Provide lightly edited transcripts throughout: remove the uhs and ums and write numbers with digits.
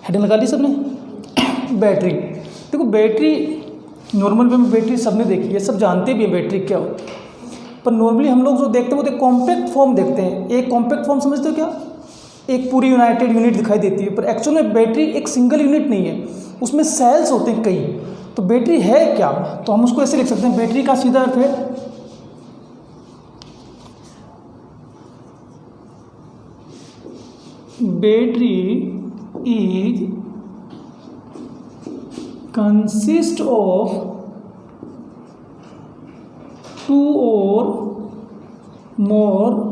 Heading लगा ली सबने। Battery, देखो बैटरी नॉर्मल वे में बैटरी सबने देखी है, सब जानते भी हैं बैटरी क्या होती है, पर नॉर्मली हम लोग जो देखते हैं वो तो कॉम्पैक्ट फॉर्म देखते हैं। एक कॉम्पैक्ट फॉर्म समझते हो क्या? एक पूरी यूनाइटेड यूनिट दिखाई देती है, पर एक्चुअल में बैटरी एक सिंगल यूनिट नहीं है, उसमें सेल्स होते हैं कई। तो बैटरी है क्या? तो हम उसको ऐसे लिख सकते हैं, बैटरी का सीधा अर्थ है battery is consist of two और मोर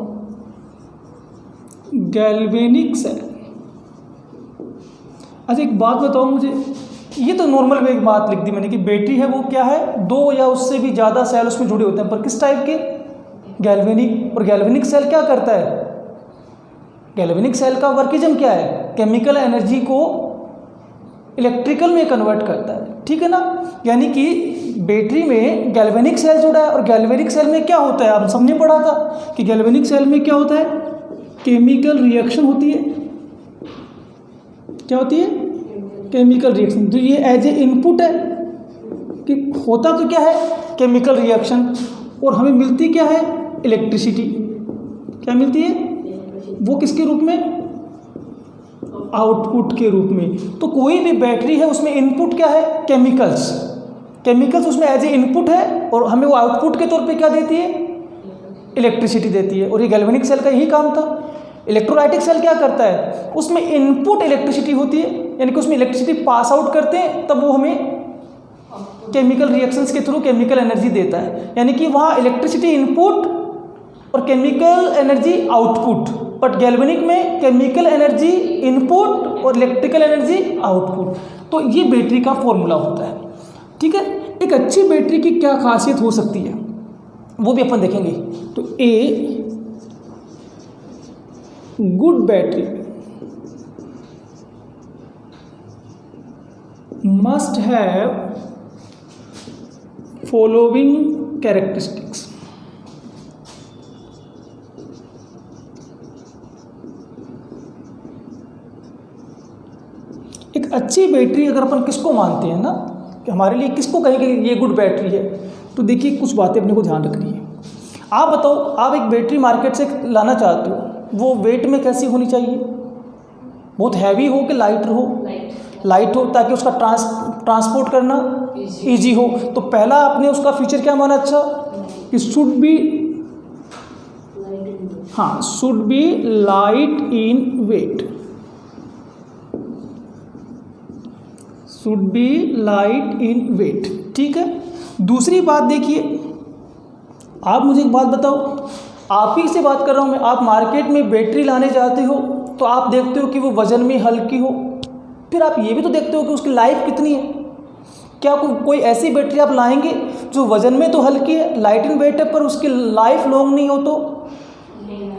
गैल्वेनिक सेल। अच्छा एक बात बताओ मुझे, ये तो नॉर्मल वे एक बात लिख दी मैंने कि बैटरी है वो क्या है, दो या उससे भी ज़्यादा सेल उसमें जुड़े होते हैं, पर किस टाइप के? गैल्वेनिक। और गैल्वेनिक सेल क्या करता है? गैल्वेनिक सेल का वर्किज्म क्या है? केमिकल एनर्जी को इलेक्ट्रिकल में कन्वर्ट करता है, ठीक है ना। यानी कि बैटरी में गैल्वेनिक सेल जुड़ा है, और गैल्वेनिक सेल में क्या होता है, आप सबने पढ़ा था कि गैल्वेनिक सेल में क्या होता है, केमिकल रिएक्शन होती है। क्या होती है? Chemical reaction. तो ये एज ए इनपुट है कि होता तो क्या है, केमिकल रिएक्शन, और हमें मिलती क्या है, इलेक्ट्रिसिटी। क्या मिलती है वो, किसके रूप में? आउटपुट के रूप में। तो कोई भी बैटरी है उसमें इनपुट क्या है, केमिकल्स। केमिकल्स उसमें एज ए इनपुट है, और हमें वो आउटपुट के तौर पे क्या देती है, इलेक्ट्रिसिटी देती है। और ये गैल्वेनिक सेल का यही काम था। इलेक्ट्रोलाइटिक सेल क्या करता है, उसमें इनपुट इलेक्ट्रिसिटी होती है, यानी कि उसमें इलेक्ट्रिसिटी पास आउट करते हैं, तब वो हमें केमिकल रिएक्शंस के थ्रू केमिकल एनर्जी देता है। यानी कि वहाँ इलेक्ट्रिसिटी इनपुट और chemical energy output. But galvanic में केमिकल एनर्जी इनपुट और इलेक्ट्रिकल एनर्जी आउटपुट। तो ये बैटरी का फॉर्मूला होता है, ठीक है। एक अच्छी बैटरी की क्या खासियत हो सकती है वो भी अपन देखेंगे। तो a good battery must have following characteristics. एक अच्छी बैटरी अगर अपन किसको मानते हैं ना, कि हमारे लिए किसको कहेंगे ये गुड बैटरी है, तो देखिए कुछ बातें अपने को ध्यान रखनी है। आप बताओ, आप एक बैटरी मार्केट से लाना चाहते हो, वो वेट में कैसी होनी चाहिए? बहुत हैवी हो कि लाइट हो? लाइट हो, ताकि उसका ट्रांसपोर्ट करना इजी हो। तो पहला आपने उसका फीचर क्या माना? अच्छा कि शुड बी, हाँ, should be light in weight, should be light in weight, ठीक है। दूसरी बात देखिए, आप मुझे एक बात बताओ, आप ही से बात कर रहा हूँ मैं, आप मार्केट में बैटरी लाने जाते हो तो आप देखते हो कि वो वजन में हल्की हो, फिर आप ये भी तो देखते हो कि उसकी लाइफ कितनी है। क्या कोई ऐसी बैटरी आप लाएंगे जो वजन में तो हल्की है, लाइट इन वेट है, पर उसकी लाइफ लॉन्ग नहीं हो, तो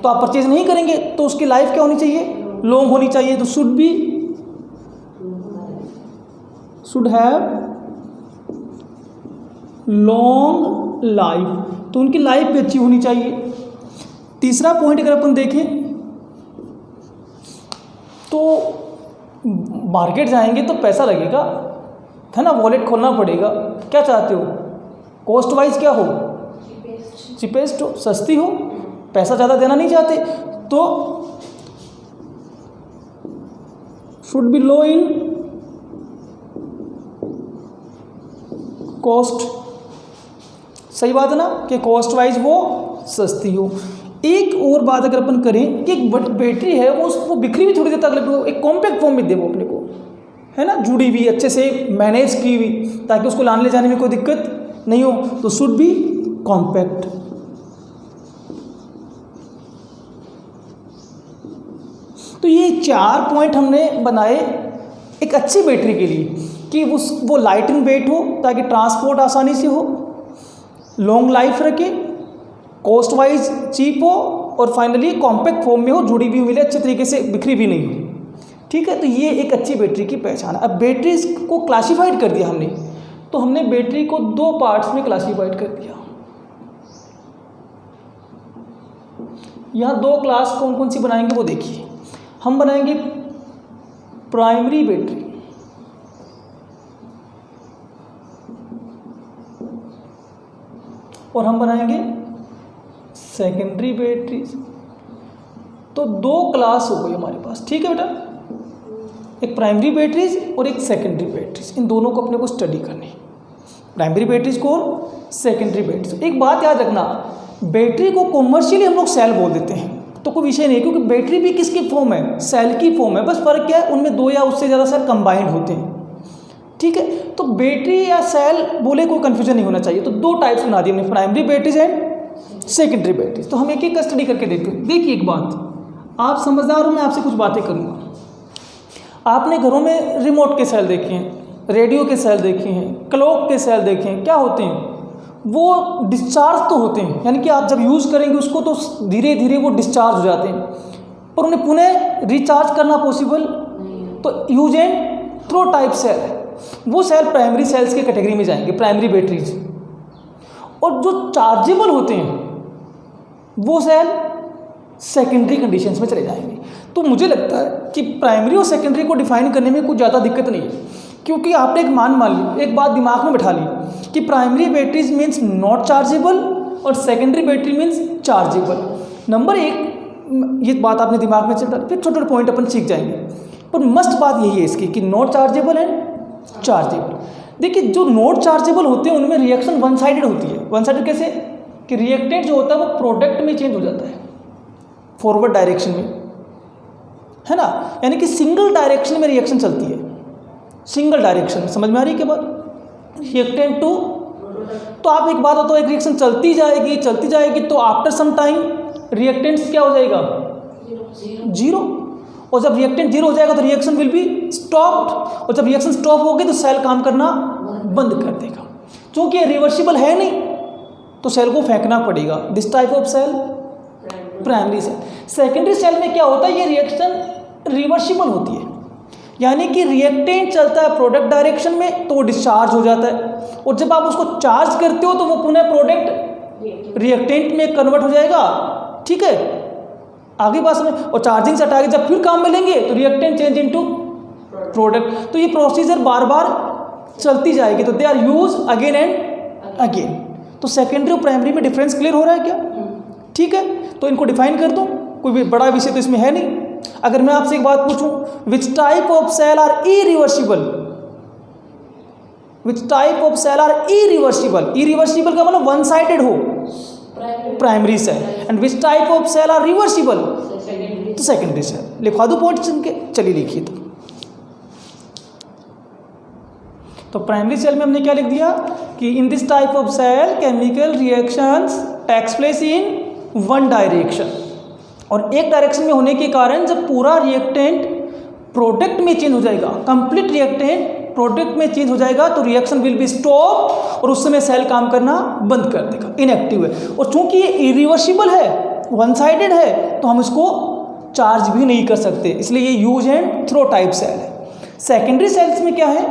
आप परचेज नहीं करेंगे। तो उसकी लाइफ क्या होनी चाहिए? लॉन्ग होनी चाहिए। तो शुड हैव लॉन्ग लाइफ, तो उनकी लाइफ भी अच्छी होनी चाहिए। तीसरा पॉइंट अगर अपन देखें तो मार्केट जाएंगे तो पैसा लगेगा, है ना, वॉलेट खोलना पड़ेगा। क्या चाहते हो, कॉस्ट वाइज क्या हो, चीपेस्ट हो, सस्ती हो, पैसा ज़्यादा देना नहीं चाहते। तो should be low in cost, सही बात है ना, कि कॉस्ट वाइज वो सस्ती हो। एक और बात अगर अपन करें कि एक बैटरी है वो बिखरी भी थोड़ी देर तक लगेगा, एक कॉम्पैक्ट फॉर्म में दे वो अपने को, है ना, जुड़ी हुई, अच्छे से मैनेज की हुई, ताकि उसको लाने ले जाने में कोई दिक्कत नहीं हो। तो शुड बी कॉम्पैक्ट। तो ये 4 पॉइंट हमने बनाए एक अच्छी बैटरी के लिए, कि वो लाइट इन वेट हो ताकि ट्रांसपोर्ट आसानी से हो, लॉन्ग लाइफ रखे, कॉस्ट वाइज चीप हो, और फाइनली कॉम्पैक्ट फॉर्म में हो, जुड़ी भी मिले, अच्छे तरीके से बिखरी भी नहीं हो, ठीक है। तो ये एक अच्छी बैटरी की पहचान है। अब बैटरी को क्लासीफाइड कर दिया हमने, तो हमने बैटरी को 2 पार्ट्स में क्लासीफाइड कर दिया। यहाँ 2 क्लास कौन कौन सी बनाएंगे वो देखिए। हम बनाएंगे प्राइमरी बैटरी, और हम बनाएंगे सेकेंडरी बैटरीज। तो दो क्लास हो गई हमारे पास, ठीक है बेटा, एक प्राइमरी बैटरीज और एक सेकेंडरी बैटरीज। इन दोनों को अपने को स्टडी करनी, प्राइमरी बैटरीज को और सेकेंडरी बैटरीज। एक बात याद रखना, बैटरी को कॉमर्शियली हम लोग सेल बोल देते हैं, तो कोई विषय नहीं, क्योंकि बैटरी भी किसकी फॉर्म है, सेल की फॉर्म है। बस फर्क क्या है, उनमें दो या उससे ज़्यादा सेल कंबाइंड होते हैं, ठीक है। तो बैटरी या सेल बोले कोई कन्फ्यूजन नहीं होना चाहिए। तो दो टाइप्स बना दिए हमने, primary batteries and secondary batteries. तो हम एक एक का स्टडी करके देखते हैं। देखिए एक बात, आप समझदार हो, मैं आपसे कुछ बातें करूँगा। आपने घरों में रिमोट के सेल देखे हैं, रेडियो के सेल देखे हैं, क्लॉक के सेल देखे हैं। क्या होते हैं, वो डिस्चार्ज तो होते हैं, यानी कि आप जब यूज़ करेंगे उसको तो धीरे धीरे वो डिस्चार्ज हो जाते हैं, पर उन्हें पुनः रिचार्ज करना पॉसिबल, तो use and throw type cell है। वो सेल प्राइमरी सेल्स के कैटेगरी में जाएंगे, प्राइमरी बैटरीज। और जो चार्जेबल होते हैं वो सेल सेकेंडरी कंडीशंस में चले जाएंगे। तो मुझे लगता है कि प्राइमरी और सेकेंडरी को डिफाइन करने में कुछ ज़्यादा दिक्कत नहीं है, क्योंकि आपने एक मान ली, एक बात दिमाग में बैठा ली कि primary batteries means not chargeable और secondary battery means chargeable. Number एक, ये बात आपने दिमाग में चल, फिर छोटे छोटे पॉइंट अपन सीख जाएंगे, पर मस्ट बात यही है इसकी कि नॉट चार्जेबल एंड चार्जेबल। देखिए जो नॉट चार्जेबल होते हैं उनमें रिएक्शन वन साइडेड होती है। वन साइडेड कैसे, कि रिएक्टेंट जो होता है वो प्रोडक्ट में चेंज हो जाता है, फॉरवर्ड डायरेक्शन में, है ना, यानी कि सिंगल डायरेक्शन में रिएक्शन चलती है, सिंगल डायरेक्शन में। समझ में आ रही है क्या बात, रिएक्टेंट टू। तो आप एक बात हो, तो एक रिएक्शन चलती जाएगी, तो आफ्टर सम टाइम रिएक्टेंट्स क्या हो जाएगा, जीरो। और जब रिएक्टेंट जीरो हो जाएगा तो रिएक्शन विल बी स्टॉप्ड, और जब रिएक्शन स्टॉप होगी तो सेल काम करना बंद कर देगा। क्योंकि ये रिवर्सिबल है नहीं तो सेल को फेंकना पड़ेगा। This type of cell primary cell. Secondary cell में क्या होता है, ये रिएक्शन रिवर्सिबल होती है, यानी कि रिएक्टेंट चलता है प्रोडक्ट डायरेक्शन में तो वो डिस्चार्ज हो जाता है, और जब आप उसको चार्ज करते हो तो वो पुनः प्रोडक्ट रिएक्टेंट में कन्वर्ट हो जाएगा, ठीक है। आगे बात समझ, और चार्जिंग से हटा के जब फिर काम में लेंगे तो रिएक्टेंट चेंज इनटू प्रोडक्ट। तो ये प्रोसीजर बार बार चलती जाएगी, तो they are use again and again. तो सेकेंडरी और प्राइमरी में डिफरेंस क्लियर हो रहा है क्या, ठीक है। तो इनको डिफाइन कर दूं, कोई बड़ा विषय तो इसमें है नहीं। अगर मैं आपसे एक बात पूछूं, which type of cell are irreversible, which type of cell are irreversible, irreversible का मतलब वन साइडेड हो, primary cell, and which type of cell are reversible, तो सेकेंडरी सेल। लिखवा दो पॉइंट्स इनके, चलिए लिखिए। तो प्राइमरी सेल में हमने क्या लिख दिया कि in this type of cell chemical reactions takes place in one direction, और एक डायरेक्शन में होने के कारण जब पूरा रिएक्टेंट प्रोडक्ट में चेंज हो जाएगा, कंप्लीट रिएक्टेंट प्रोडक्ट में चेंज हो जाएगा, तो रिएक्शन विल बी स्टॉप, और उस समय सेल काम करना बंद कर देगा, इनएक्टिव है। और चूंकि ये इरिवर्सिबल है, वन साइडेड है, तो हम इसको चार्ज भी नहीं कर सकते, इसलिए ये use and throw type cell है। सेकेंडरी सेल्स में क्या है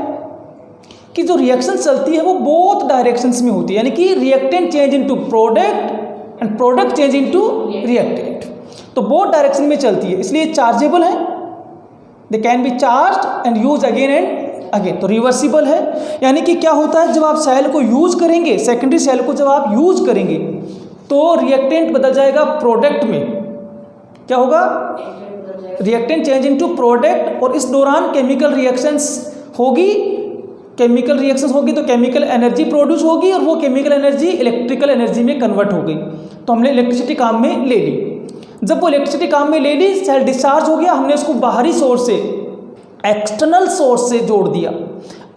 कि जो रिएक्शन चलती है वो बोथ डायरेक्शंस में होती है, यानी कि reactant change into product and product change into reactant, तो बोथ डायरेक्शन में चलती है, इसलिए चार्जेबल है, they can be charged and use again and again. तो रिवर्सिबल है, यानी कि क्या होता है, जब आप सेल को यूज करेंगे, सेकेंडरी सेल को जब आप यूज करेंगे तो रिएक्टेंट बदल जाएगा प्रोडक्ट में, क्या होगा, रिएक्टेंट चेंज इनटू प्रोडक्ट, और इस दौरान केमिकल रिएक्शंस होगी, केमिकल रिएक्शंस होगी तो केमिकल एनर्जी प्रोड्यूस होगी, और वो केमिकल एनर्जी इलेक्ट्रिकल एनर्जी में कन्वर्ट हो गई। तो हमने इलेक्ट्रिसिटी काम में ले ली, जब वो इलेक्ट्रिसिटी काम में ले ली, सेल डिस्चार्ज हो गया, हमने उसको बाहरी सोर्स से, एक्सटर्नल सोर्स से जोड़ दिया,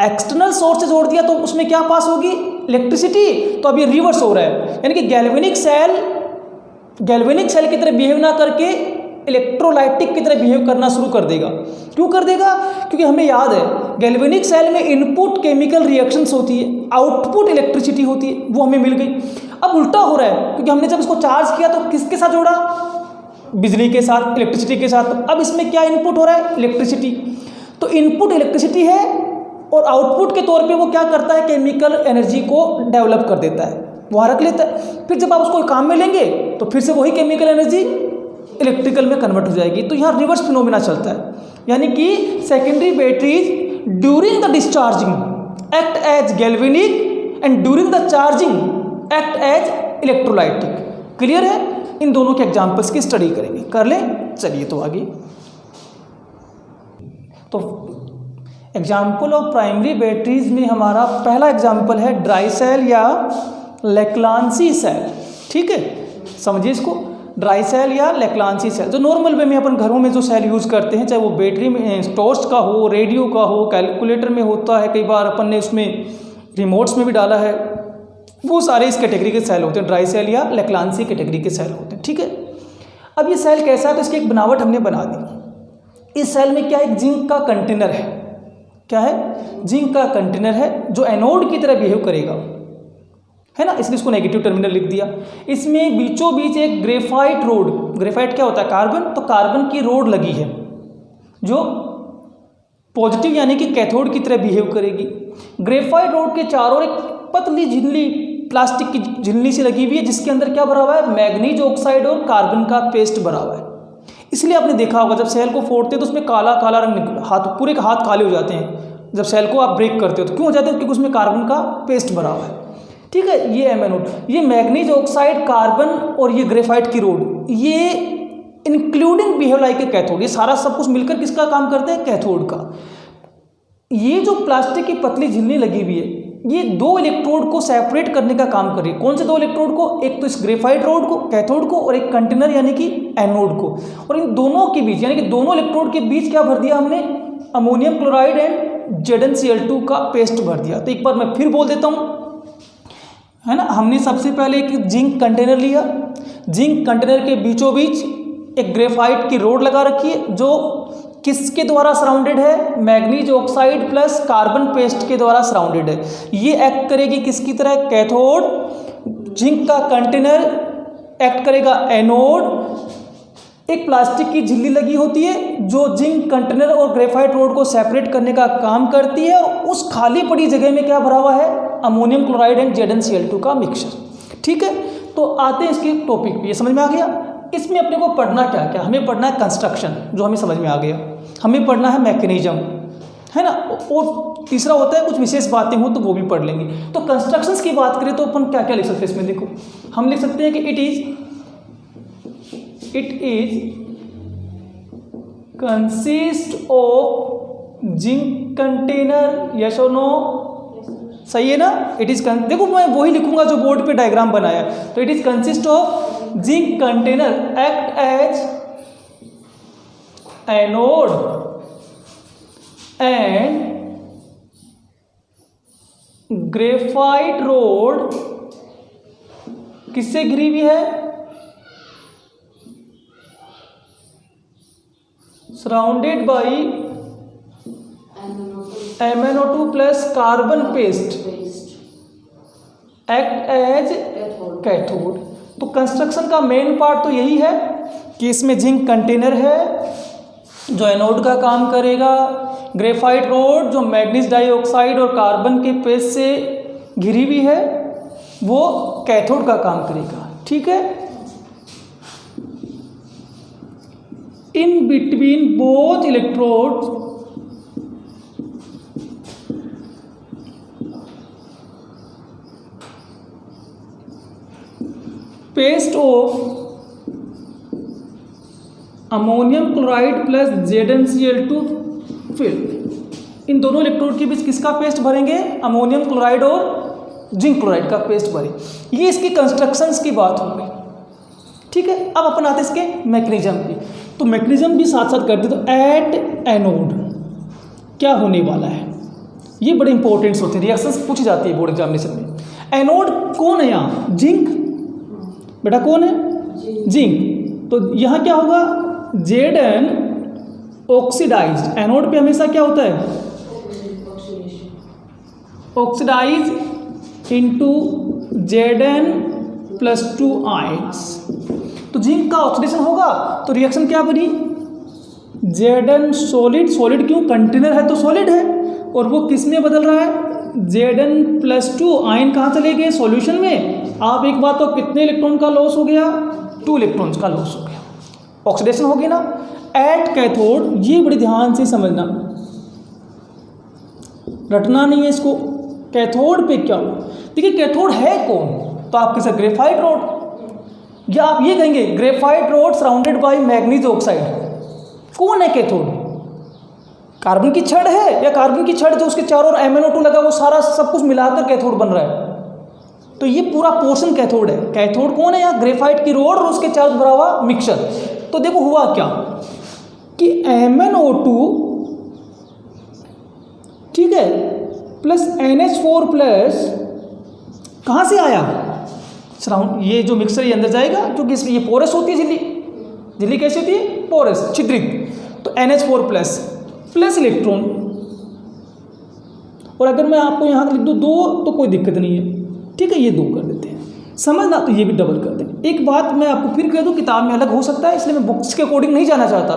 एक्सटर्नल सोर्स से जोड़ दिया तो उसमें क्या पास होगी, इलेक्ट्रिसिटी। तो अब ये रिवर्स हो रहा है, यानी कि गैल्वेनिक सेल की तरह बिहेव ना करके इलेक्ट्रोलाइटिक की तरह बिहेव करना शुरू कर देगा। क्यों कर देगा, क्योंकि हमें याद है गैल्वेनिक सेल में इनपुट केमिकल रिएक्शंस होती है, आउटपुट इलेक्ट्रिसिटी होती है, वो हमें मिल गई। अब उल्टा हो रहा है, क्योंकि हमने जब इसको चार्ज किया तो किसके साथ जोड़ा, बिजली के साथ, इलेक्ट्रिसिटी के साथ। अब इसमें क्या इनपुट हो रहा है, इलेक्ट्रिसिटी। तो इनपुट इलेक्ट्रिसिटी है, और आउटपुट के तौर पे वो क्या करता है, केमिकल एनर्जी को डेवलप कर देता है, वहाँ रख लेता है। फिर जब आप उसको काम में लेंगे तो फिर से वही केमिकल एनर्जी इलेक्ट्रिकल में कन्वर्ट हो जाएगी। तो यहाँ रिवर्स फिनोमेना चलता है, यानी कि secondary batteries during the discharging act as galvanic and during the charging act as electrolytic. Clear है? इन दोनों के एग्जाम्पल्स की स्टडी करेंगे। कर लें, चलिए तो आगे। तो एग्जाम्पल ऑफ प्राइमरी बैटरीज में हमारा पहला एग्जाम्पल है ड्राई सेल या लेक्लांसी सेल। ठीक है, समझिए इसको, ड्राई सेल या लेक्लांसी सेल। जो नॉर्मल वे में अपन घरों में जो सेल यूज़ करते हैं, चाहे वो बैटरी में टॉर्च का हो, रेडियो का हो, कैलकुलेटर में होता है, कई बार अपन ने उसमें रिमोट्स में भी डाला है, वो सारे इस कैटेगरी के सेल होते हैं, ड्राई सेल या लेक्लांसी कैटेगरी के सेल होते हैं। ठीक है, अब ये सेल कैसा है, तो इसकी एक बनावट हमने बना दी। इस सेल में क्या है, एक जिंक का कंटेनर है। क्या है? जिंक का कंटेनर है जो एनोड की तरह बिहेव करेगा, है ना, इसलिए इसको नेगेटिव टर्मिनल लिख दिया। इसमें बीचों बीच एक ग्रेफाइट रोड, ग्रेफाइट क्या होता है, कार्बन, तो कार्बन की रोड लगी है जो पॉजिटिव यानी कि कैथोड की तरह बिहेव करेगी। ग्रेफाइट रोड के चारों एक पतली झिल्ली, प्लास्टिक की झिल्ली से लगी हुई है, जिसके अंदर क्या भरा हुआ है, मैग्नीज ऑक्साइड और कार्बन का पेस्ट भरा हुआ है। इसलिए आपने देखा होगा जब सेल को फोड़ते हैं तो उसमें काला काला रंग निकल, हाथ पूरे के हाथ काले हो जाते हैं जब सेल को आप ब्रेक करते हो। तो क्यों हो जाते हैं? क्योंकि उसमें कार्बन का पेस्ट भरा हुआ है। ठीक है, ये एनोड, ये मैग्नीज ऑक्साइड, कार्बन और ये ग्रेफाइट की रोड, ये including behave like a cathode, ये सारा सब कुछ मिलकर किसका काम करते हैं, कैथोड का। ये जो प्लास्टिक की पतली झिल्ली लगी हुई है, ये दो इलेक्ट्रोड को सेपरेट करने का काम कर रही है। कौन से दो इलेक्ट्रोड को? एक तो इस ग्रेफाइट रोड को, कैथोड को, और एक कंटेनर यानी कि एनोड को। और इन दोनों के बीच यानी कि दोनों इलेक्ट्रोड के बीच क्या भर दिया हमने, अमोनियम क्लोराइड एंड ZnCl2 का पेस्ट भर दिया। तो एक बार मैं फिर बोल देता हूँ, है ना, हमने सबसे पहले एक जिंक कंटेनर लिया, जिंक कंटेनर के बीचों बीच एक ग्रेफाइट की रोड लगा रखी है जो किसके द्वारा सराउंडेड है, manganese oxide plus carbon paste के द्वारा सराउंडेड है। ये एक्ट करेगी किसकी तरह, कैथोड। जिंक का कंटेनर एक्ट करेगा एनोड। एक प्लास्टिक की झिल्ली लगी होती है जो जिंक कंटेनर और ग्रेफाइट रोड को सेपरेट करने का काम करती है, और उस खाली पड़ी जगह में क्या भरा हुआ है, अमोनियम क्लोराइड एंड ZnCl2 का मिक्सचर। ठीक है, तो आते हैं इसके टॉपिक पे। ये समझ में आ गया? इसमें अपने को पढ़ना क्या क्या, हमें पढ़ना है कंस्ट्रक्शन, जो हमें समझ में आ गया। हमें पढ़ना है मैकेनिज्म, है ना, और तीसरा होता है कुछ विशेष बातें हो तो वो भी पढ़ लेंगे। तो कंस्ट्रक्शंस की बात करें तो अपन क्या क्या लिख सकते हैं इसमें, देखो हम लिख सकते हैं कि it is consist of zinc container, yes और नो, सही है ना। इट इज, देखो मैं वही लिखूंगा जो बोर्ड पे डायग्राम बनाया। तो it is consist of zinc container act as anode and graphite rod किससे घिरी हुई है, surrounded by MnO2 plus carbon paste act as cathode. तो कंस्ट्रक्शन का मेन पार्ट तो यही है कि इसमें जिंक कंटेनर है जो एनोड का काम करेगा, ग्रेफाइट रोड जो मैग्नीज डाइऑक्साइड और कार्बन के पेस्ट से घिरी हुई है वो कैथोड का काम करेगा। ठीक है, in between both electrodes paste of ammonium chloride plus ZnCl2 fill. इन दोनों इलेक्ट्रोड के बीच किसका पेस्ट भरेंगे, अमोनियम क्लोराइड और जिंक क्लोराइड का पेस्ट भरें। ये इसकी कंस्ट्रक्शंस की बात हो गई। ठीक है, अब अपन आते हैं इसके मैकेनिज्म पे। तो मैकेनिज्म भी साथ साथ करते। तो एट एनोड क्या होने वाला है, ये बड़े इंपॉर्टेंट्स होते हैं, रिएक्शंस पूछी जाती है बोर्ड एग्जामिनेशन में। एनोड कौन है यहाँ, जिंक, बेटा कौन है, जिंक। तो यहाँ क्या होगा, Zn ऑक्सीडाइज्ड। एनोड पे हमेशा क्या होता है, ऑक्सीडाइज इनटू Zn+2 आयंस। तो जिंक का ऑक्सीडेशन होगा तो रिएक्शन क्या बनी, Zn सॉलिड, सॉलिड क्यों, कंटेनर है तो सॉलिड है, और वो किस में बदल रहा है, Zn+2 आयन कहाँ चले गए, सॉल्यूशन में। आप एक बात, तो कितने इलेक्ट्रॉन का लॉस हो गया, 2 इलेक्ट्रॉन्स का लॉस हो गया, ऑक्सीडेशन होगी ना। एट कैथोड, ये बड़ी ध्यान से समझना, रटना नहीं है इसको। कैथोड पे क्या हुआ? देखिए कैथोड है कौन, तो आप कह सकते ग्रेफाइट रोड, या आप ये कहेंगे graphite road surrounded by manganese oxide. कौन है कैथोड? कार्बन की छड़ है, या कार्बन की छड़ जो उसके चारों ओर MnO2 लगा, वो सारा सब कुछ मिलाकर कैथोड बन रहा है। तो ये पूरा पोर्शन कैथोड है। कैथोड कौन है? यहाँ ग्रेफाइट की रोड और उसके चारों भरा हुआ मिक्सचर। तो देखो हुआ क्या कि MnO2, ठीक है, प्लस NH4 प्लस कहाँ से आया? सराउंड, ये जो मिक्सचर ये अंदर जाएगा, क्योंकि इसमें ये पोरस होती है झिल्ली। झिल्ली कैसी होती है? पोरस, छिद्रित। तो NH4 प्लस इलेक्ट्रॉन, और अगर मैं आपको यहाँ लिख दूँ 2 तो कोई दिक्कत नहीं है, ठीक है, ये 2 कर देते हैं, समझना। तो ये भी डबल कर दें। एक बात मैं आपको फिर कह दूँ, किताब में अलग हो सकता है, इसलिए मैं बुक्स के अकॉर्डिंग नहीं जाना चाहता।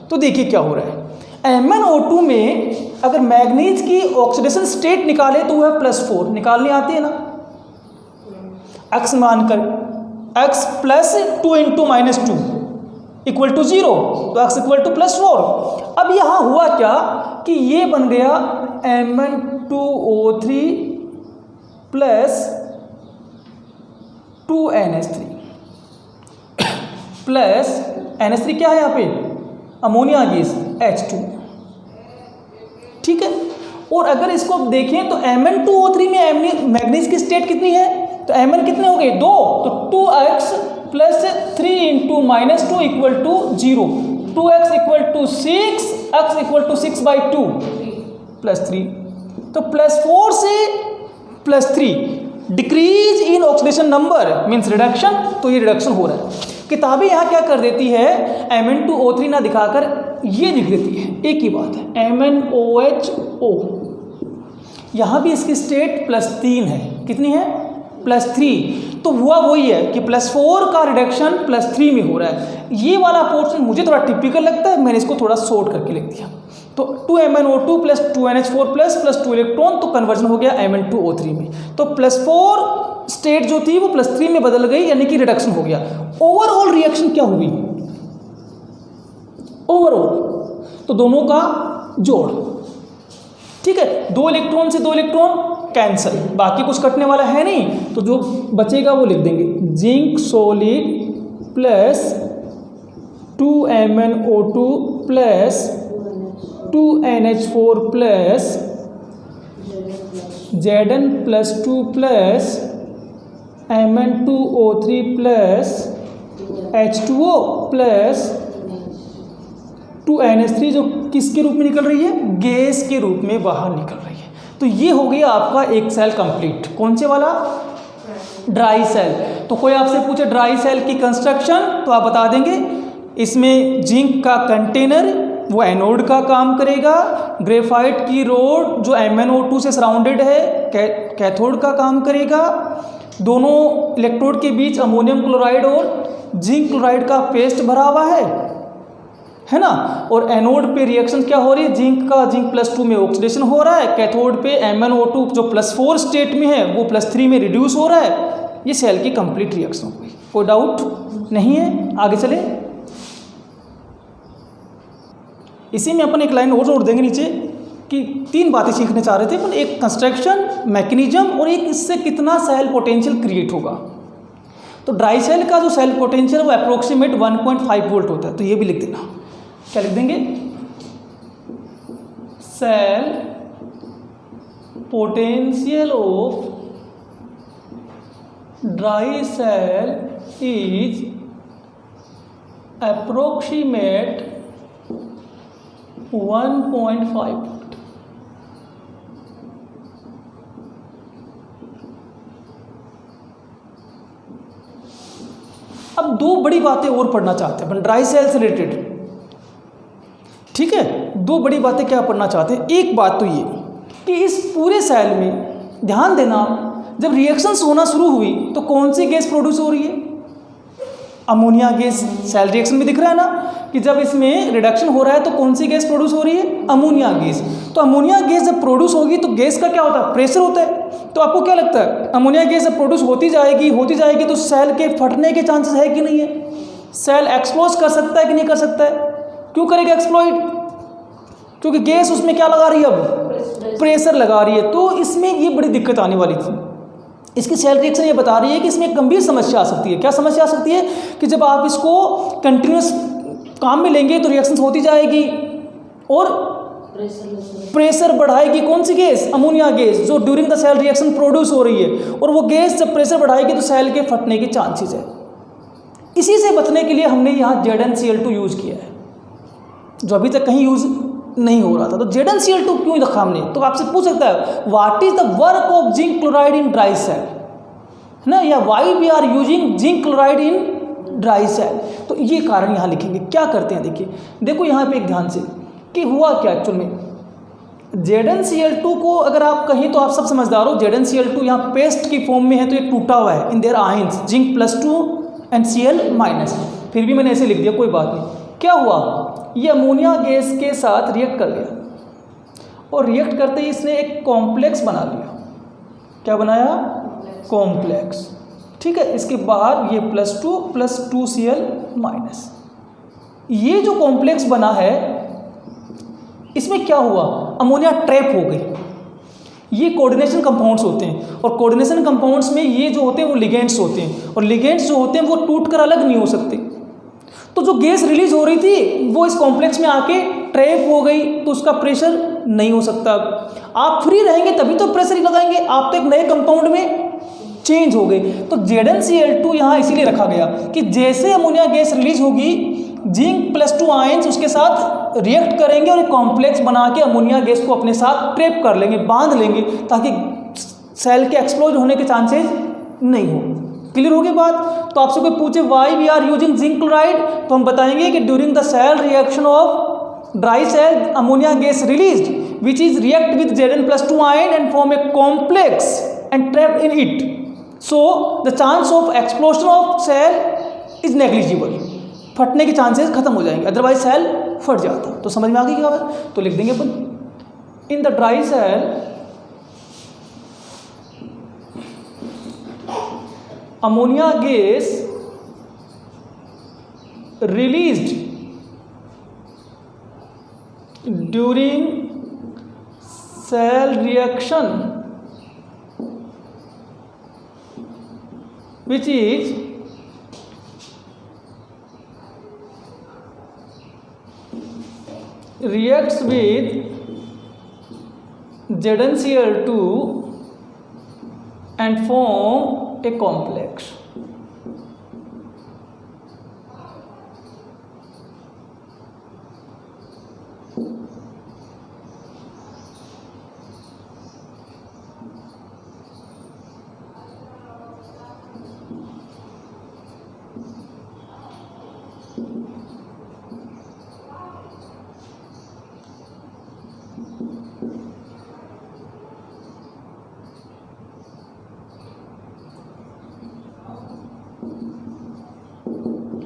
तो देखिए क्या हो रहा है, MnO2 में अगर मैग्नीज की ऑक्सीडेशन स्टेट निकाले तो वो है +4, निकालनी आती है ना, x मानकर, x plus 2 into -2 equal to 0, तो x इक्वल टू +4। अब यहाँ हुआ क्या कि ये बन गया Mn2O3 plus 2NH3 plus NH3 क्या है यहाँ पे? अमोनिया गैस H2, ठीक है। और अगर इसको देखें तो Mn2O3 में मैग्नीज की स्टेट कितनी है? तो Mn कितने हो गए? 2, तो 2x plus 3 into -2 equal to 0, 2x equal to 6, x equal to 6/2 plus 3, तो +4 से +3, decrease in oxidation number means reduction. तो ये रिडक्शन हो रहा है। किताबें यहाँ क्या कर देती है, Mn2O3 ना दिखाकर ये लिख देती है, एक ही बात है MnOHO। यहाँ भी इसकी स्टेट +3 है, कितनी है? +3। तो हुआ वही है कि +4 का रिडक्शन +3 में हो रहा है। ये वाला पोर्शन मुझे थोड़ा टिपिकल लगता है, मैंने इसको थोड़ा शॉर्ट करके लिख दिया। तो 2MnO2 plus 2NH4 plus 2 electron, तो कन्वर्जन हो गया Mn2O3 में। तो +4 स्टेट जो थी वो +3 में बदल गई, यानी कि रिडक्शन हो गया। ओवरऑल रिएक्शन क्या हुई? ओवरऑल तो दोनों का जोड़, ठीक है, 2 इलेक्ट्रॉन से 2 इलेक्ट्रॉन कैंसिल, बाकी कुछ कटने वाला है नहीं, तो जो बचेगा वो लिख देंगे zinc solid plus 2MnO2 plus 2NH4 plus Zn+2 plus Mn2O3 plus H2O plus 2NH3, जो किसके रूप में निकल रही है? गैस के रूप में बाहर निकल रही है। तो ये हो गया आपका एक सेल कंप्लीट। कौन से वाला? Dry cell. तो कोई आपसे पूछे ड्राई सेल की कंस्ट्रक्शन, तो आप बता देंगे इसमें जिंक का कंटेनर वो एनोड का काम करेगा, ग्रेफाइट की रोड जो MnO2 से सराउंडेड है कैथोड का काम करेगा, दोनों इलेक्ट्रोड के बीच अमोनियम क्लोराइड और जिंक क्लोराइड का पेस्ट भरा हुआ है ना। और एनोड पे रिएक्शन क्या हो रही है? जिंक का जिंक +2 में ऑक्सीडेशन हो रहा है, कैथोड पे MnO2 जो +4 स्टेट में है वो +3 में रिड्यूस हो रहा है। ये सेल की कंप्लीट रिएक्शन हो गई, कोई डाउट नहीं है। आगे चले, इसी में अपन एक लाइन और जोड़ देंगे नीचे कि 3 बातें सीखने चाह रहे थे अपन, एक कंस्ट्रक्शन मैकेनिज्म और एक इससे कितना सेल पोटेंशियल क्रिएट होगा। तो ड्राई सेल का जो सेल पोटेंशियल वो अप्रोक्सीमेट 1.5 वोल्ट होता है। तो ये भी लिख देना, क्या लिख देंगे? Cell potential of dry cell is approximate 1.5 volt. अब 2 बड़ी बातें और पढ़ना चाहते हैं अपन ड्राई सेल से रिलेटेड, ठीक है। 2 बड़ी बातें क्या पढ़ना चाहते हैं? एक बात तो ये कि इस पूरे सेल में ध्यान देना, जब रिएक्शंस होना शुरू हुई तो कौन सी गैस प्रोड्यूस हो रही है? Ammonia gas. सेल रिएक्शन में दिख रहा है ना कि जब इसमें रिडक्शन हो रहा है तो कौन सी गैस प्रोड्यूस हो रही है? Ammonia gas. तो अमोनिया गैस जब प्रोड्यूस होगी तो गैस का क्या होता है? प्रेशर होता है। तो आपको क्या लगता है, अमोनिया गैस जब प्रोड्यूस होती जाएगी तो सेल के फटने के चांसेस है कि नहीं है? सेल एक्सप्लोज कर सकता है कि नहीं कर सकता है? क्यों करेगा एक्सप्लॉइट? क्योंकि गैस उसमें क्या लगा रही है, अब प्रेशर लगा रही है। तो इसमें ये बड़ी दिक्कत आने वाली थी। इसकी सेल रिएक्शन ये बता रही है कि इसमें एक गंभीर समस्या आ सकती है। क्या समस्या आ सकती है? कि जब आप इसको कंटिन्यूस काम में लेंगे तो रिएक्शन होती जाएगी और प्रेशर बढ़ाएगी। कौन सी गैस? अमोनिया गैस, जो during the cell reaction produce हो रही है। और वो गैस जब प्रेशर बढ़ाएगी तो सेल के फटने के चांसेस है। इसी से बचने के लिए हमने यहाँ ZnCl2 यूज़ किया है, जो अभी तक कहीं यूज़ नहीं हो रहा था। तो ZnCl2 क्यों रखा हमने? तो आपसे पूछ सकता है what is the work of zinc chloride in dry cell, है ना, या why we are using zinc chloride in dry cell. तो ये कारण यहाँ लिखेंगे। क्या करते हैं देखिए, देखो यहाँ पे एक ध्यान से कि हुआ क्या एक्चुअल में। ZnCl2 को अगर आप कहें तो आप सब समझदार हो, ZnCl2 यहाँ पेस्ट की फॉर्म में है तो ये टूटा हुआ है in their ions zinc +2 and Cl-। फिर भी मैंने ऐसे लिख दिया, कोई बात नहीं। क्या हुआ, ये अमोनिया गैस के साथ रिएक्ट कर गया और रिएक्ट करते ही इसने एक कॉम्प्लेक्स बना लिया। क्या बनाया? कॉम्प्लेक्स। ठीक है, इसके बाहर ये +2 + 2Cl-। ये जो कॉम्प्लेक्स बना है इसमें क्या हुआ, अमोनिया ट्रैप हो गई। ये कोऑर्डिनेशन कंपाउंड्स होते हैं और कोऑर्डिनेशन कंपाउंड्स में ये जो होते हैं वो लिगेंड्स होते हैं और लिगेंड्स जो होते हैं वो टूटकर अलग नहीं हो सकते। तो जो गैस रिलीज हो रही थी वो इस कॉम्प्लेक्स में आके ट्रैप हो गई, तो उसका प्रेशर नहीं हो सकता। आप फ्री रहेंगे तभी तो प्रेशर ही लगाएंगे, आप तो एक नए कंपाउंड में चेंज हो गए। तो ZnCl2 यहाँ इसीलिए रखा गया कि जैसे अमोनिया गैस रिलीज होगी जिंक +2 आयंस उसके साथ रिएक्ट करेंगे और एक कॉम्प्लेक्स बना के अमोनिया गैस को अपने साथ ट्रैप कर लेंगे, बांध लेंगे, ताकि सेल के एक्सप्लोड होने के चांसेस नहीं हो। क्लियर हो गई बात? तो आपसे कोई पूछे why we are using zinc chloride, तो हम बताएंगे कि during the cell reaction of dry cell ammonia gas released which is react with Zn+2 ion and form a complex and trapped in it, so the chance of explosion of cell is negligible. फटने के chances खत्म हो जाएंगे, otherwise cell फट जाता। तो समझ में आ गई क्या बात? तो लिख देंगे अपन in the dry cell ammonia gas released during cell reaction which is reacts with ZnCl2 and form a complex।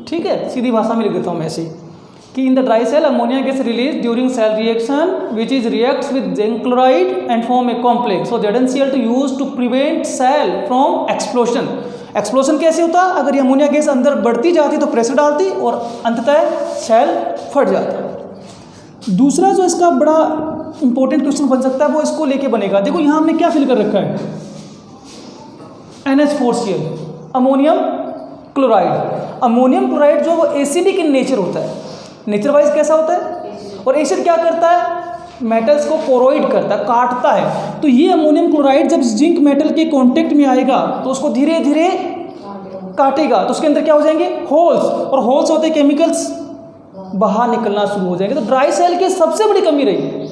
ठीक है, सीधी भाषा में लिख देता हूँ मैं ऐसे कि in the dry cell ammonia gas release during cell reaction which is reacts with zinc chloride and form a complex. So ZnCl2 use to prevent cell from explosion. Explosion कैसे होता? अगर ये अमोनिया गैस अंदर बढ़ती जाती तो pressure डालती और अंततः सेल फट जाता। दूसरा जो इसका बड़ा इंपॉर्टेंट क्वेश्चन बन सकता है वो इसको लेके बनेगा। देखो यहाँ हमने क्या फिल कर रखा है, NH4Cl ammonium chloride. Ammonium chloride जो वो एसिडिक इन नेचर होता है, नेचर वाइज कैसा होता है, और एसिड क्या करता है, मेटल्स को कोरोइड करता है, काटता है। तो ये अमोनियम क्लोराइड जब जिंक मेटल के कांटेक्ट में आएगा तो उसको धीरे धीरे काटेगा, तो उसके अंदर क्या हो जाएंगे, होल्स, और होल्स होते केमिकल्स बाहर निकलना शुरू हो जाएंगे। तो ड्राई सेल की सबसे बड़ी कमी रही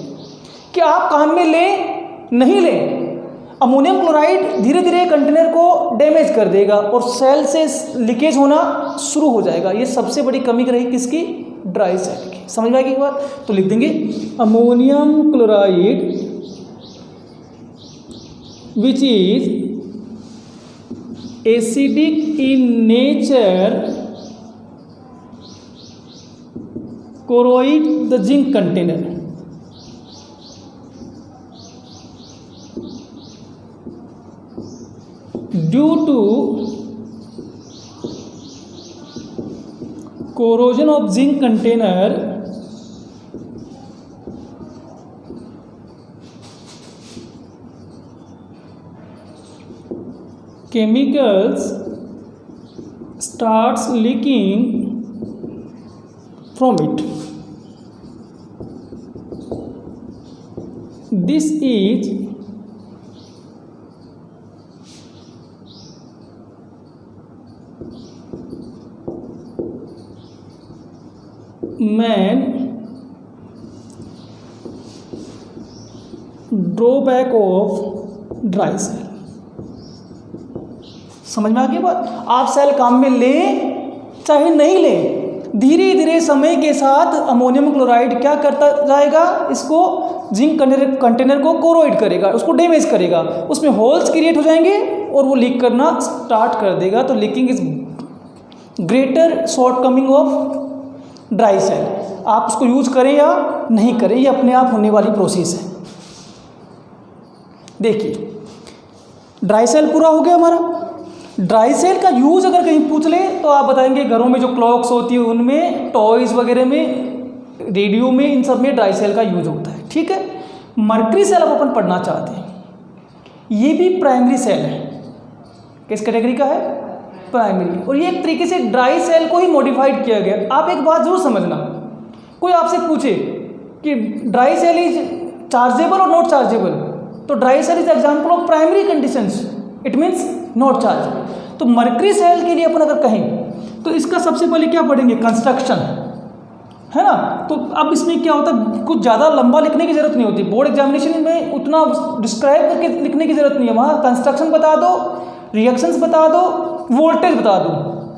कि आप काम में लें नहीं लें, अमोनियम क्लोराइड धीरे धीरे कंटेनर को डैमेज कर देगा और सेल से लीकेज होना शुरू हो जाएगा। ये सबसे बड़ी कमी रही किसकी, ड्राई सेल की। समझ में आएगी एक बार? तो लिख देंगे ammonium chloride which is acidic in nature choroid the zinc container. Due to corrosion of zinc container, chemicals starts leaking from it. This is main drawback of dry cell. समझ में आ गई बात? आप सेल काम में लें चाहे नहीं लें, धीरे धीरे समय के साथ अमोनियम क्लोराइड क्या करता जाएगा, इसको जिंक कंटेनर को कोरोइड करेगा, उसको डैमेज करेगा, उसमें होल्स क्रिएट हो जाएंगे और वो लीक करना स्टार्ट कर देगा। तो leaking is greater shortcoming of dry cell. आप उसको यूज करें या नहीं करें, ये अपने आप होने वाली प्रोसेस है। देखिए ड्राई सेल पूरा हो गया हमारा। ड्राई सेल का यूज अगर कहीं पूछ ले तो आप बताएंगे घरों में जो क्लॉक्स होती है उनमें, टॉयज वगैरह में, रेडियो में, इन सब में ड्राई सेल का यूज होता है। ठीक है। मर्करी सेल अब अपन पढ़ना चाहते हैं। ये भी प्राइमरी सेल है। किस कैटेगरी का है? प्राइमरी। और ये एक तरीके से ड्राई सेल को ही मॉडिफाइड किया गया। आप एक बात जरूर समझना, कोई आपसे पूछे कि ड्राई सेल इज चार्जेबल और नॉट चार्जेबल, तो dry cell is example of primary conditions, it means not chargeable. तो मर्करी सेल के लिए अपन अगर कहें तो इसका सबसे पहले क्या पढ़ेंगे? कंस्ट्रक्शन, है ना। तो अब इसमें क्या होता है, कुछ ज़्यादा लंबा लिखने की जरूरत नहीं होती। बोर्ड एग्जामिनेशन में उतना डिस्क्राइब करके लिखने की जरूरत नहीं है। वहाँ कंस्ट्रक्शन बता दो, रिएक्शंस बता दो, वोल्टेज बता दो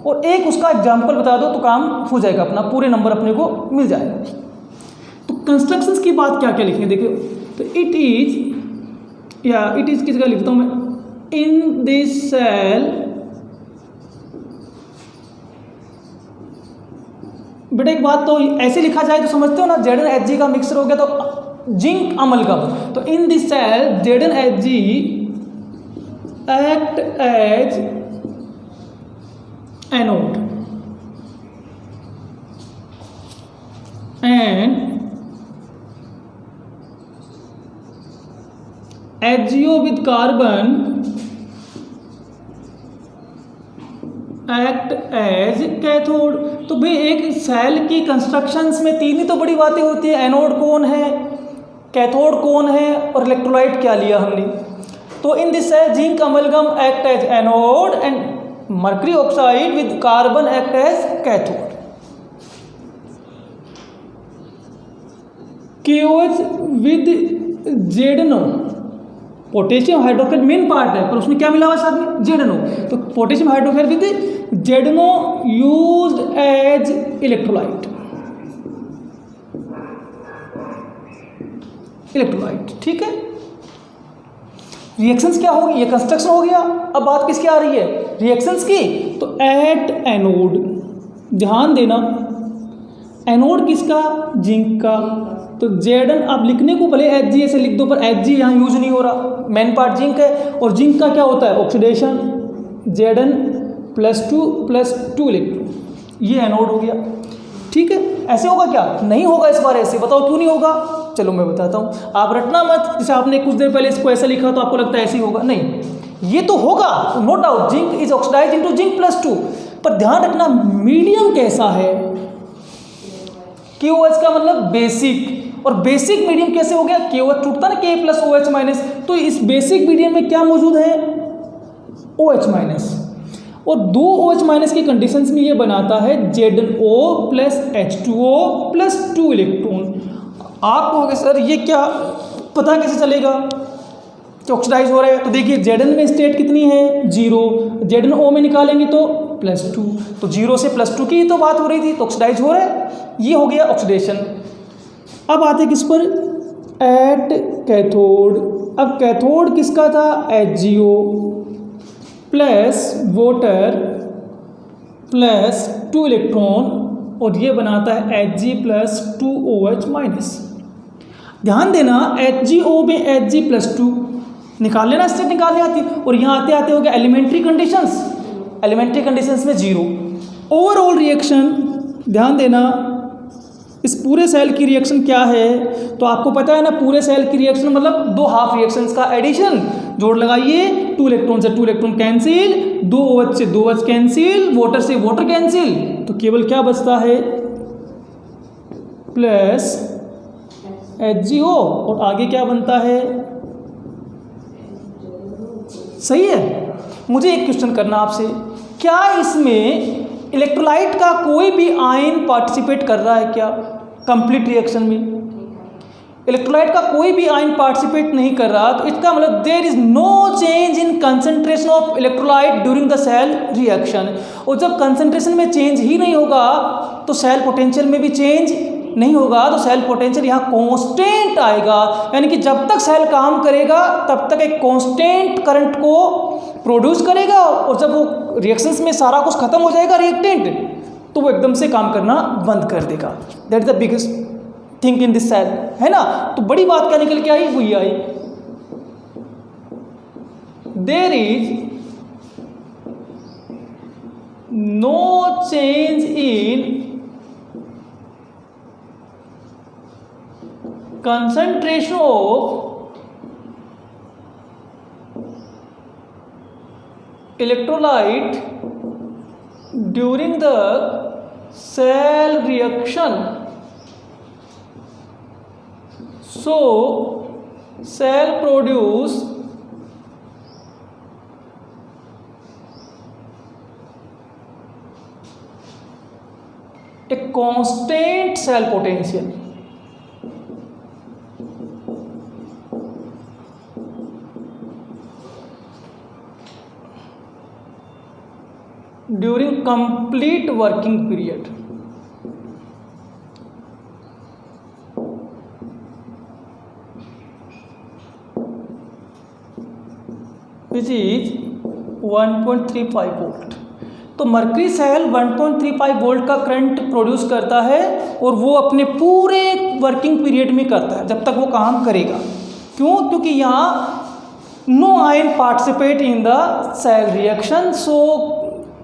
और एक उसका एग्जाम्पल बता दो तो काम हो जाएगा अपना, पूरे नंबर अपने को मिल जाएगा। तो कंस्ट्रक्शंस की बात क्या क्या लिखेंगे देखिए। तो इट इज किस जगह लिखता हूँ मैं, इन दिस सेल बेटा एक बात तो ऐसे लिखा जाए तो समझते हो ना, Zn Hg का मिक्सर हो गया तो जिंक अमलगम। तो in this cell Zn Hg act as anode and HgO with carbon act as cathode. तो भाई एक सेल की कंस्ट्रक्शंस में तीन ही तो बड़ी बातें होती है, एनोड कौन है, कैथोड कौन है और इलेक्ट्रोलाइट क्या लिया हमने। तो in this cell zinc amalgam act as anode and mercury oxide with carbon act as cathode. KOH with ZnO, potassium hydroxide main part है पर उसमें क्या मिला हुआ साथ में? ZnO। तो potassium hydroxide with ZnO used as electrolyte. ठीक है। रिएक्शंस क्या होगी? ये कंस्ट्रक्शन हो गया। अब बात किसकी आ रही है? रिएक्शंस की। तो एट एनोड, ध्यान देना, एनोड किसका? जिंक का। तो Zn आप लिखने को भले Hg ऐसे लिख दो पर Hg यहाँ यूज नहीं हो रहा, मेन पार्ट जिंक है और जिंक का क्या होता है? ऑक्सीडेशन। Zn +2 इलेक्ट्रॉन, ये एनोड हो गया। ठीक है। ऐसे होगा क्या? नहीं होगा इस बार ऐसे। बताओ क्यों नहीं होगा? चलो मैं बताता हूँ, आप रटना मत। जैसे आपने कुछ देर पहले इसको ऐसा लिखा तो आपको लगता है ऐसे ही होगा, नहीं, ये तो होगा no doubt. Zinc is oxidise into zinc +2, पर ध्यान रखना मीडियम कैसा है। KOH का मतलब बेसिक, और बेसिक मीडियम कैसे हो गया? KOH टूटता ना K + OH-, तो इस बेसिक मीडियम में क्या मौजूद है? OH-, और 2 OH- की कंडीशंस में ये बनाता है ZnO + H2O + 2 इलेक्ट्रॉन। आप कहोगे सर ये क्या पता कैसे चलेगा कि ऑक्सीडाइज हो रहा है? तो देखिए Zn में स्टेट कितनी है? 0। ZnO में निकालेंगे तो +2, तो 0 से +2 की तो बात हो रही थी, तो ऑक्सीडाइज हो रहा है, ये हो गया ऑक्सीडेशन। अब आते किस पर? At cathode. अब कैथोड किसका था? HgO + वाटर + 2 इलेक्ट्रॉन, और ये बनाता है Hg + 2OH-। ध्यान देना HgO में Hg + 2 निकाल लेना, स्टेट निकालने आती है। और यहाँ आते आते हो गया एलिमेंट्री कंडीशंस, एलिमेंट्री कंडीशंस में 0। ओवरऑल रिएक्शन, ध्यान देना इस पूरे सेल की रिएक्शन क्या है? तो आपको पता है ना, पूरे सेल की रिएक्शन मतलब 2 हाफ रिएक्शंस का एडिशन, जोड़ लगाइए 2 इलेक्ट्रॉन से 2 इलेक्ट्रॉन कैंसिल, 2 OH से 2 OH कैंसिल, वाटर से वाटर कैंसिल, तो केवल क्या बचता है प्लस HgO, और आगे क्या बनता है, सही है। मुझे एक क्वेश्चन करना आपसे, क्या इसमें इलेक्ट्रोलाइट का कोई भी आयन पार्टिसिपेट कर रहा है क्या कंप्लीट रिएक्शन में? इलेक्ट्रोलाइट का कोई भी आयन पार्टिसिपेट नहीं कर रहा, तो इसका मतलब there is no change in concentration of electrolyte during the cell reaction. और जब कंसंट्रेशन में चेंज ही नहीं होगा तो सेल पोटेंशियल में भी चेंज नहीं होगा, तो सेल पोटेंशियल यहाँ कांस्टेंट आएगा, यानी कि जब तक सेल काम करेगा तब तक एक कांस्टेंट करंट को प्रोड्यूस करेगा, और जब वो रिएक्शंस में सारा कुछ खत्म हो जाएगा रिएक्टेंट, तो वो एकदम से काम करना बंद कर देगा। That is the biggest thing in this cell, है ना। तो बड़ी बात क्या निकल के आई, वो ये आई, there is no change in concentration of electrolyte during the cell reaction. So cell produce a constant cell potential. During complete working period, which is 1.35 volt. तो मर्करी सेल 1.35 वोल्ट का करंट प्रोड्यूस करता है, और वो अपने पूरे working period में करता है जब तक वो काम करेगा। क्यों? क्योंकि यहाँ no ion participate in the cell reaction, so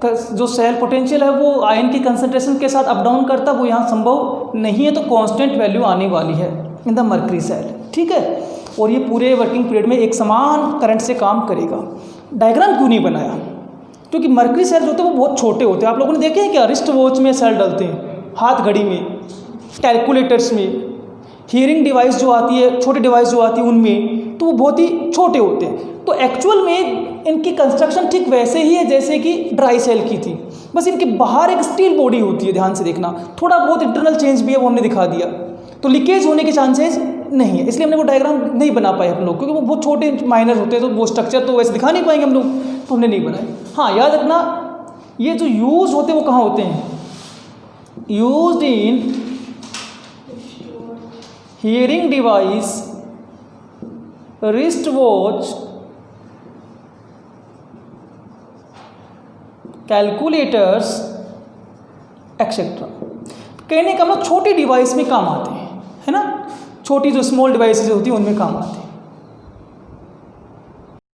जो सेल पोटेंशियल है वो आयन की कंसंट्रेशन के साथ अप डाउन करता, वो यहाँ संभव नहीं है, तो कांस्टेंट वैल्यू आने वाली है इन द मर्करी सेल, ठीक है। और ये पूरे वर्किंग पीरियड में एक समान करंट से काम करेगा। डायग्राम क्यों नहीं बनाया? क्योंकि मर्करी सेल जो होते हैं वो बहुत छोटे होते हैं। आप लोगों ने देखे हैं क्या, रिस्ट वॉच में सेल डलते हैं, हाथ घड़ी में, कैलकुलेटर्स में, हियरिंग डिवाइस जो आती है, छोटी डिवाइस जो आती है उनमें, तो वो बहुत ही छोटे होते हैं। तो एक्चुअल में इनकी कंस्ट्रक्शन ठीक वैसे ही है जैसे कि ड्राई सेल की थी, बस इनके बाहर एक स्टील बॉडी होती है, ध्यान से देखना, थोड़ा बहुत इंटरनल चेंज भी है, वो हमने दिखा दिया। तो लीकेज होने के चांसेस नहीं है, इसलिए हमने वो डायग्राम नहीं बना पाए हम लोग, क्योंकि वो बहुत छोटे माइनर होते हैं, तो वो स्ट्रक्चर तो वैसे दिखा नहीं पाएंगे हम लोग, तो हमने नहीं बनाए। हाँ, याद रखना, ये जो यूज होते हैं वो कहाँ होते हैं, used in hearing device, wrist watch, calculators etcetera. कहने का मतलब छोटी डिवाइस में काम आते हैं, है ना, छोटी जो स्मॉल डिवाइसेज होती हैं उनमें काम आते हैं।